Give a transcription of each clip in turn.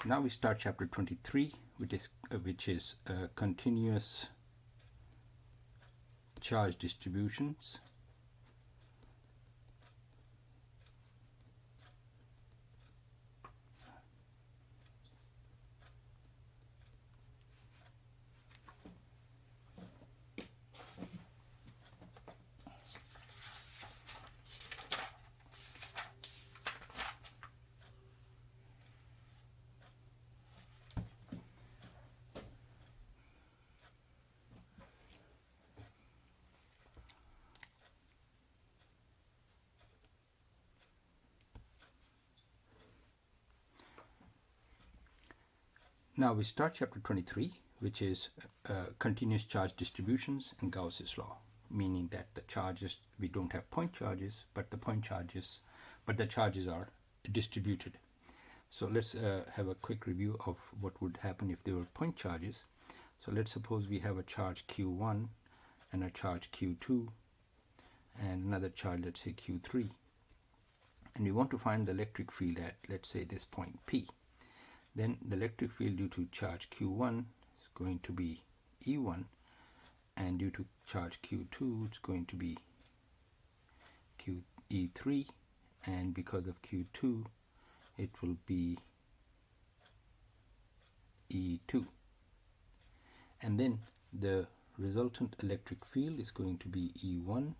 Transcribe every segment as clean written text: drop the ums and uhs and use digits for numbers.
Now we start chapter 23, which is continuous charge distributions. Now we start chapter 23, which is continuous charge distributions and Gauss's law, meaning that the charges, we don't have point charges, but the charges are distributed. So let's have a quick review of what would happen if there were point charges. So let's suppose we have a charge Q1 and a charge Q2 and another charge, let's say Q3, and we want to find the electric field at, let's say, this point P. Then the electric field due to charge Q1 is going to be E1, and due to charge Q2 it's going to be E3, and because of Q2 it will be E2. And then the resultant electric field is going to be E1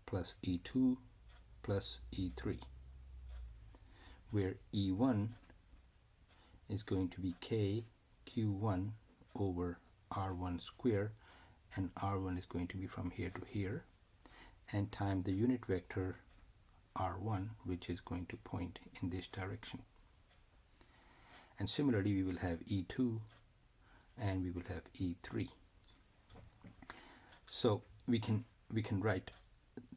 plus E2 plus E3, where E1 is going to be K Q1 over R1 square, and R1 is going to be from here to here, and time the unit vector R1, which is going to point in this direction. And similarly we will have E2 and we will have E3. So we can write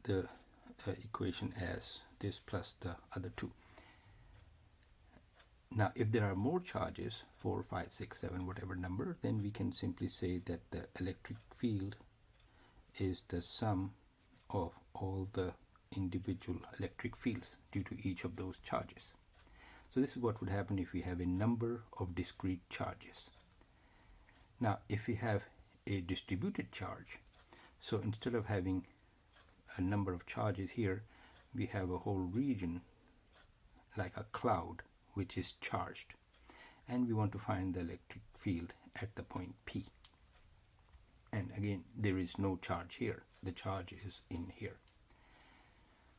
the equation as this plus the other two. Now if there are more charges, 4, 5, 6, 7, whatever number, then we can simply say that the electric field is the sum of all the individual electric fields due to each of those charges. So this is what would happen if we have a number of discrete charges. Now if we have a distributed charge, so instead of having a number of charges here, we have a whole region like a cloud which is charged, and we want to find the electric field at the point P. And again, there is no charge here, the charge is in here.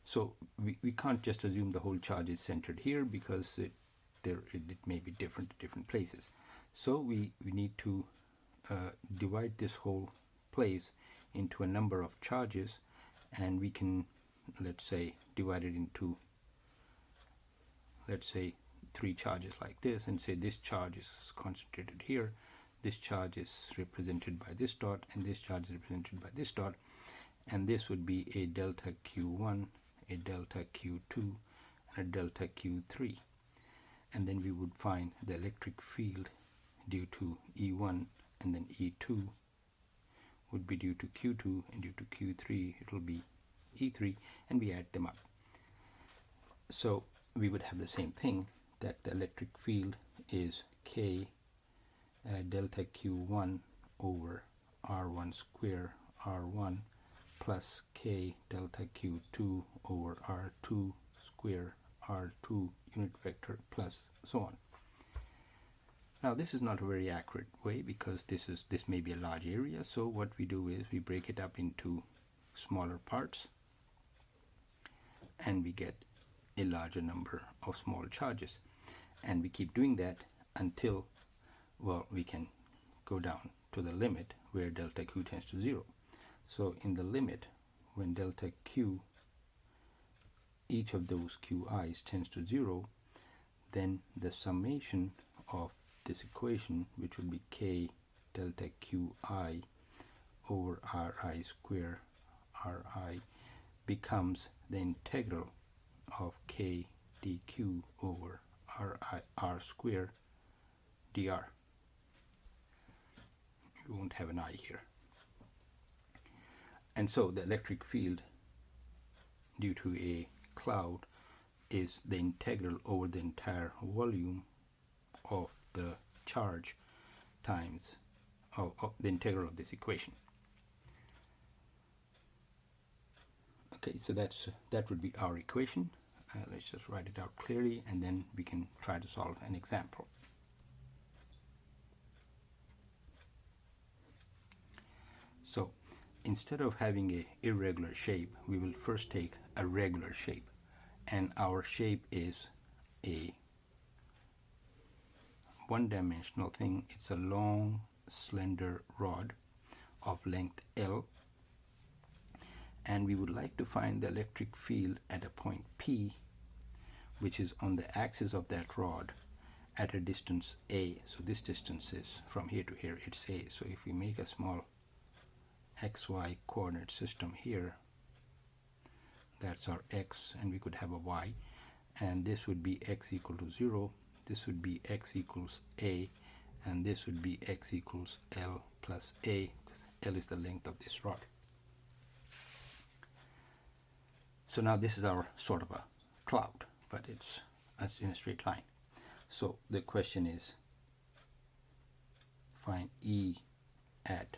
So we can't just assume the whole charge is centered here, because it may be different at different places. So we need to divide this whole place into a number of charges, and we can, let's say, divide it into, let's say, 3 charges like this, and say this charge is concentrated here, this charge is represented by this dot, and this charge is represented by this dot, and this would be a delta Q1, a delta Q2, and a delta Q3. And then we would find the electric field due to E1 and then E2 would be due to Q2, and due to Q3 it will be E3, and we add them up. So we would have the same thing, that the electric field is K delta Q1 over R1 square R1 plus K delta Q2 over R2 square R2 unit vector plus so on. Now this is not a very accurate way, because this may be a large area, so what we do is we break it up into smaller parts and we get a larger number of small charges, and we keep doing that until, well, we can go down to the limit where delta Q tends to 0. So in the limit, when delta Q, each of those Qi's tends to 0, then the summation of this equation, which would be K delta Qi over Ri square Ri, becomes the integral of K dq over R square dr. We won't have an I here. And so the electric field due to a cloud is the integral over the entire volume of the charge times of the integral of this equation. Okay, so that would be our equation. Let's just write it out clearly, and then we can try to solve an example. So instead of having a irregular shape, we will first take a regular shape, and our shape is a one-dimensional thing. It's a long, slender rod of length L, and we would like to find the electric field at a point P, which is on the axis of that rod at a distance A. So this distance is from here to here, it's A. So if we make a small XY coordinate system here, that's our X, and we could have a Y, and this would be X equal to 0, this would be X equals A, and this would be X equals L plus A, because L is the length of this rod. So now this is our sort of a cloud, but it's in a straight line. So the question is, find E at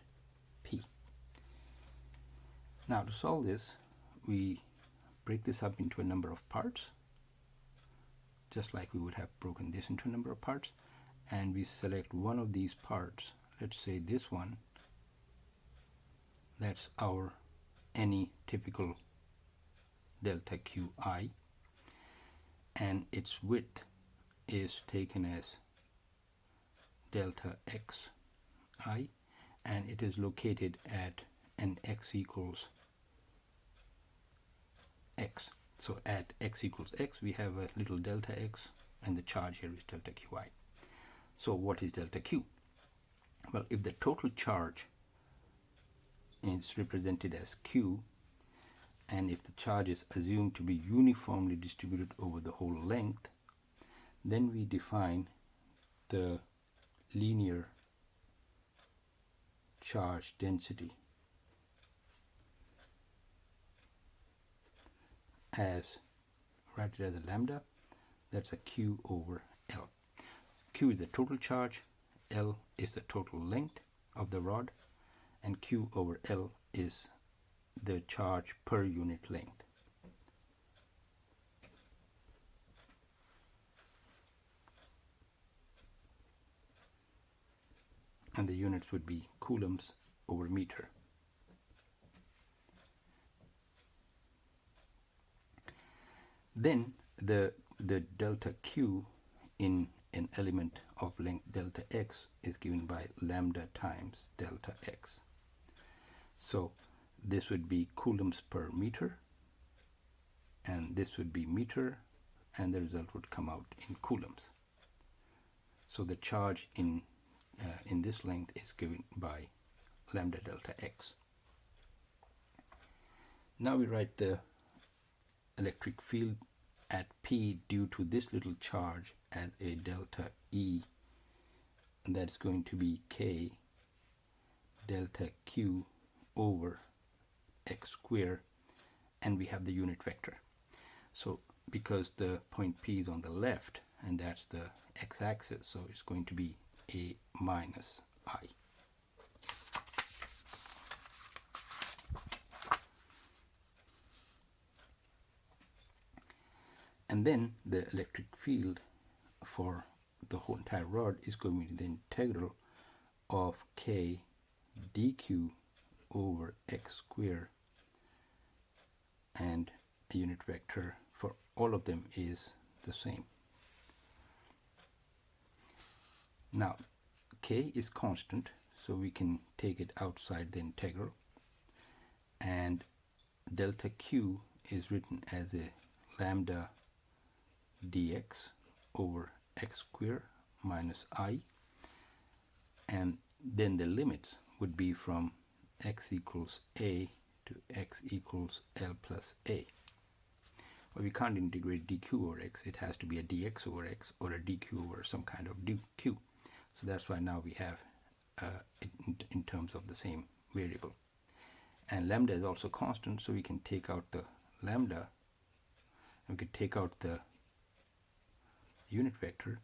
P. Now to solve this, we break this up into a number of parts, just like we would have broken this into a number of parts, and we select one of these parts. Let's say this one. That's our any typical delta Qi, and its width is taken as delta Xi, and it is located at an X equals X. So at X equals X, we have a little delta X, and the charge here is delta Qi. So what is delta Q? Well, if the total charge is represented as Q, and if the charge is assumed to be uniformly distributed over the whole length, then we define the linear charge density as, write it as a lambda, that's a Q over L. Q is the total charge, L is the total length of the rod, and Q over L is the charge per unit length. And the units would be coulombs over meter. Then the delta Q in an element of length delta X is given by lambda times delta X. So this would be coulombs per meter, and this would be meter, and the result would come out in coulombs. So the charge in this length is given by lambda delta X. Now we write the electric field at P due to this little charge as a delta E, and that's going to be K delta Q over X square, and we have the unit vector. So because the point P is on the left, and that's the x-axis, so it's going to be A minus I. And then the electric field for the whole entire rod is going to be the integral of K dq over X square, and a unit vector for all of them is the same. Now K is constant, so we can take it outside the integral, and delta Q is written as a lambda dx over X square minus I, and then the limits would be from X equals A to X equals L plus A. Well, we can't integrate dq over x, it has to be a dx over x or a dq over some kind of dq. So that's why now we have in terms of the same variable. And lambda is also constant, so we can take out the lambda, and we could take out the unit vector,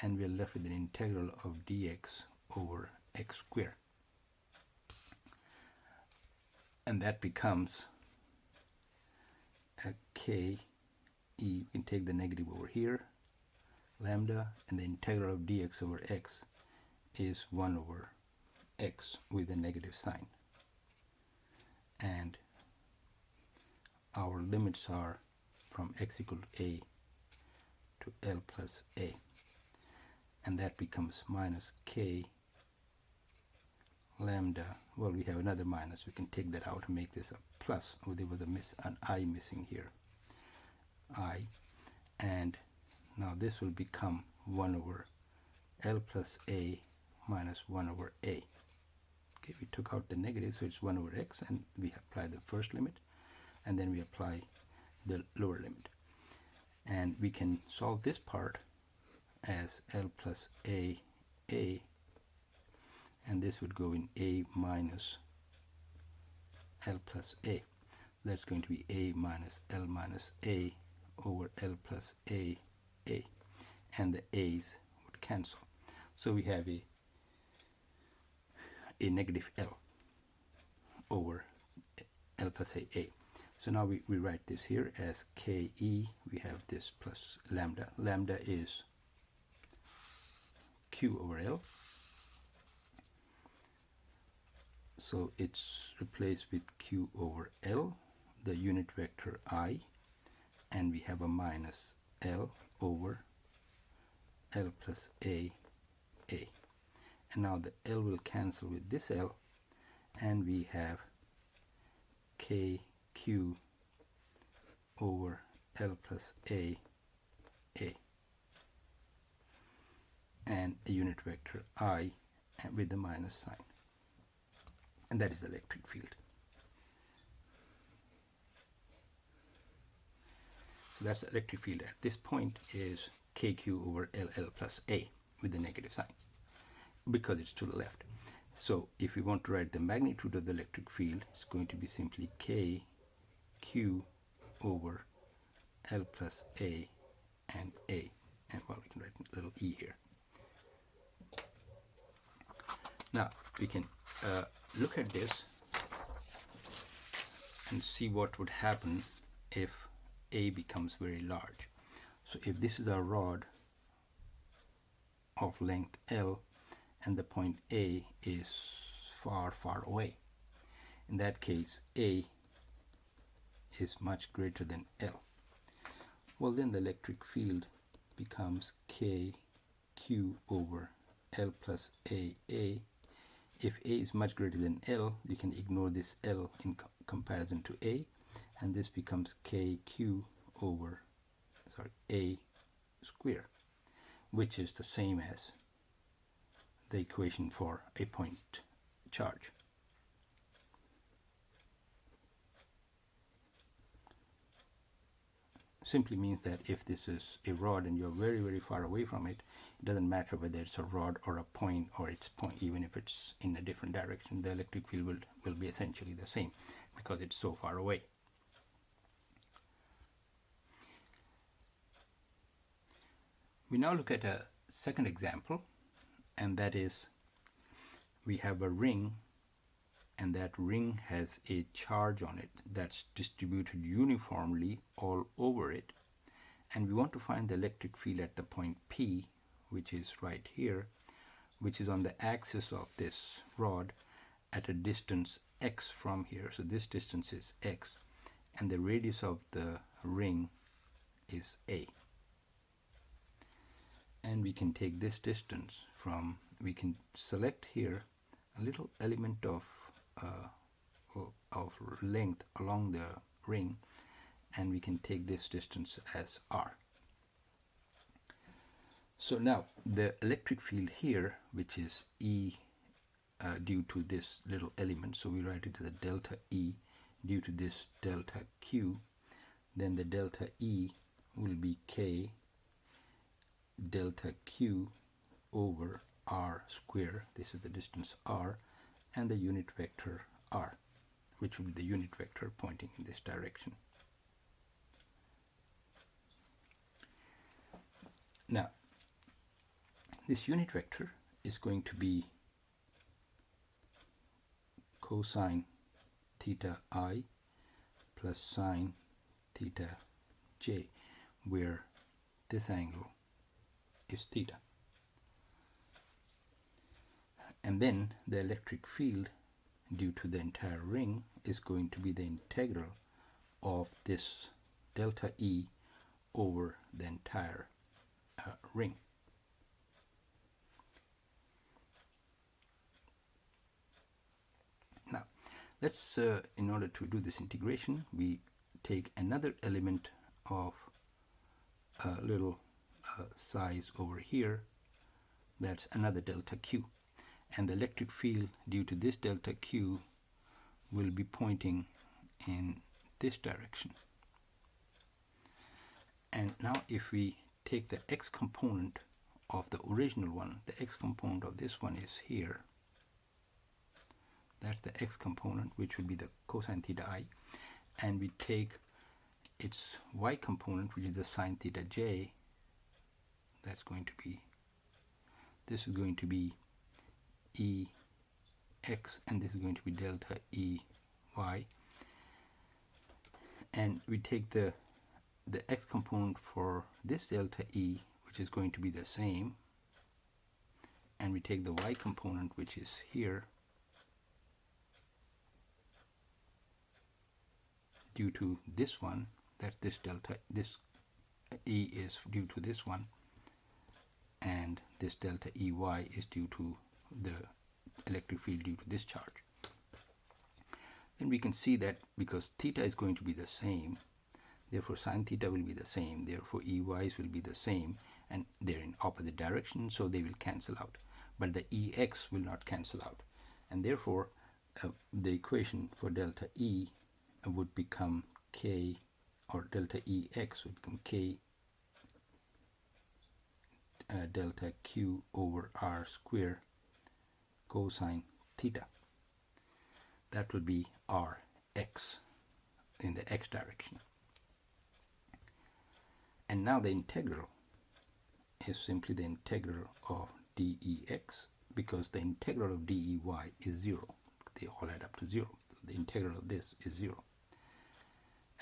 and we're left with an integral of dx over x squared. And that becomes a k e, we can take the negative over here, lambda, and the integral of dx over x is 1 over x with a negative sign. And our limits are from x equal to a to L plus a. And that becomes minus k lambda. Well, we have another minus. We can take that out and make this a plus. Oh, there was an I missing here. I. And now this will become 1 over L plus a minus 1 over a. Okay, we took out the negative, so it's 1 over x, and we apply the first limit, and then we apply the lower limit. And we can solve this part as L plus a, and this would go in a minus L plus a. That's going to be a minus L minus a over L plus a, and the a's would cancel. So we have a negative L over L plus a. So now we write this here as ke. We have this plus lambda. Lambda is q over L. So it's replaced with q over L, the unit vector I, and we have a minus L over L plus a. And now the L will cancel with this L, and we have kq over L plus a, and a unit vector I with the minus sign. And that is the electric field. So that's the electric field at this point is kq over LL plus a with the negative sign, because it's to the left. So if we want to write the magnitude of the electric field, it's going to be simply kq over L plus a, and well, we can write a little e here. Now we can look at this and see what would happen if a becomes very large. So if this is a rod of length L and the point A is far away, in that case A is much greater than L. Well, then the electric field becomes kq over L plus a. If a is much greater than L, you can ignore this L in comparison to a, and this becomes kq over a square, which is the same as the equation for a point charge. Simply means that if this is a rod and you're very far away from it, it doesn't matter whether it's a rod or a point or its point, even if it's in a different direction, the electric field will be essentially the same because it's so far away. We now look at a second example, and that is we have a ring, and that ring has a charge on it that's distributed uniformly all over it, and we want to find the electric field at the point P, which is right here, which is on the axis of this rod at a distance x from here. So this distance is x, and the radius of the ring is a. And we can take this distance from, we can select here a little element of length along the ring, and we can take this distance as r. So now the electric field here, which is E due to this little element, so we write it as a delta E due to this delta Q, then the delta E will be K delta Q over r square. This is the distance r, and the unit vector r, which will be the unit vector pointing in this direction. Now This unit vector is going to be cosine theta I plus sine theta j, where this angle is theta. And then the electric field due to the entire ring is going to be the integral of this delta E over the entire ring. Now, let's, in order to do this integration, we take another element of a little size over here. That's another delta Q. And the electric field due to this delta Q will be pointing in this direction. And now if we take the x component of the original one, the x component of this one is here. That's the x component, which will be the cosine theta I. And we take its y component, which is the sine theta j. That's going to be, this is going to be Ex, and this is going to be delta Ey. And we take the x component for this delta E, which is going to be the same, and we take the y component, which is here, due to this one, that this delta, this E is due to this one, and this delta Ey is due to the electric field due to this charge. Then we can see that because theta is going to be the same, therefore sine theta will be the same, therefore Ey's will be the same, and they're in opposite directions, so they will cancel out. But the Ex will not cancel out, and therefore the equation for delta E would become K, or delta Ex would become K delta Q over R square cosine theta. That will be Rx in the x direction. And now the integral is simply the integral of dEx, because the integral of dEy is 0. They all add up to 0. So the integral of this is 0.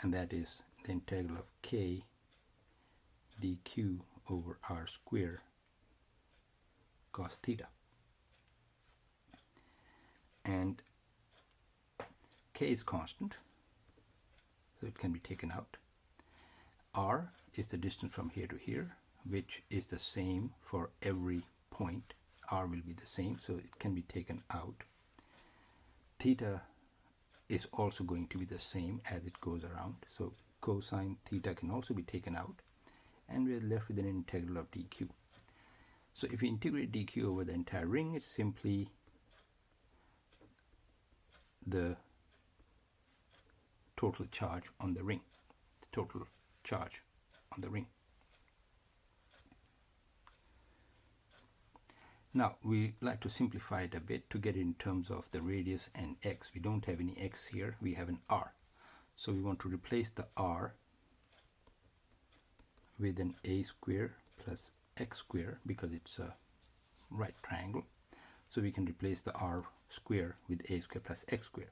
And that is the integral of k dq over r square cos theta. And k is constant, so it can be taken out. R is the distance from here to here, which is the same for every point. R will be the same, so it can be taken out. Theta is also going to be the same as it goes around, so cosine theta can also be taken out, and we are left with an integral of dq. So if we integrate dq over the entire ring, it's simply the total charge on the ring, the total charge on the ring. Now we like to simplify it a bit to get it in terms of the radius and x. We don't have any x here, we have an r. So we want to replace the r with an a square plus x square, because it's a right triangle. So we can replace the r square with a square plus x square.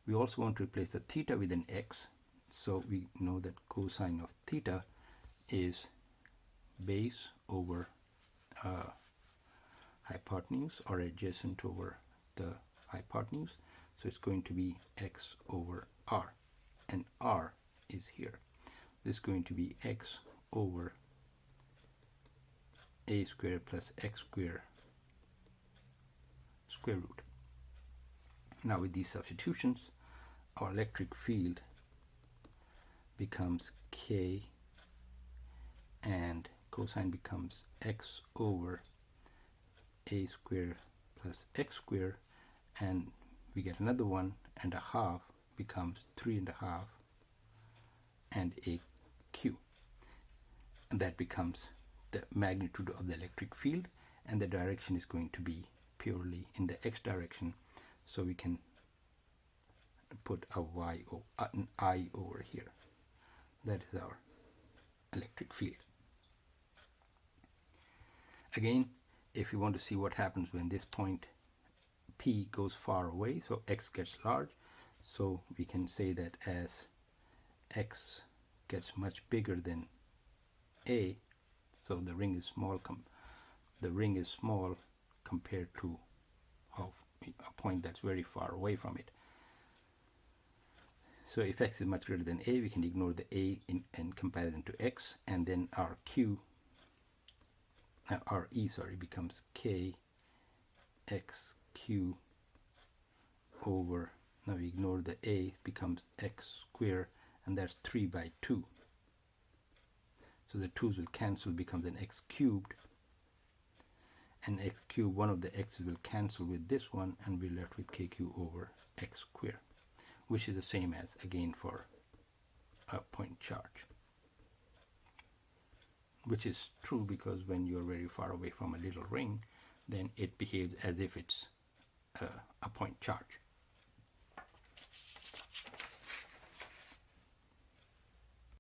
We also want to replace the theta with an x, so we know that cosine of theta is base over hypotenuse, or adjacent over the hypotenuse, so it's going to be x over r, and r is here. This is going to be x over a square plus x square square root. Now with these substitutions, our electric field becomes k, and cosine becomes x over a square plus x square, and we get another 1.5 becomes 3.5 and a q, and that becomes the magnitude of the electric field, and the direction is going to be purely in the x direction, so we can put a an I over here. That is our electric field. Again, if you want to see what happens when this point P goes far away, so X gets large, so we can say that as X gets much bigger than A, so the ring is small compared to a point that's very far away from it. So if X is much greater than A, we can ignore the A in comparison to X, and then our E becomes K X Q over, now we ignore the A, becomes X square, and that's 3 by 2. So the 2's will cancel, becomes an X cubed, and X cubed, one of the X's will cancel with this one, and we're left with KQ over X square, which is the same as again for a point charge, which is true because when you're very far away from a little ring, then it behaves as if it's a point charge.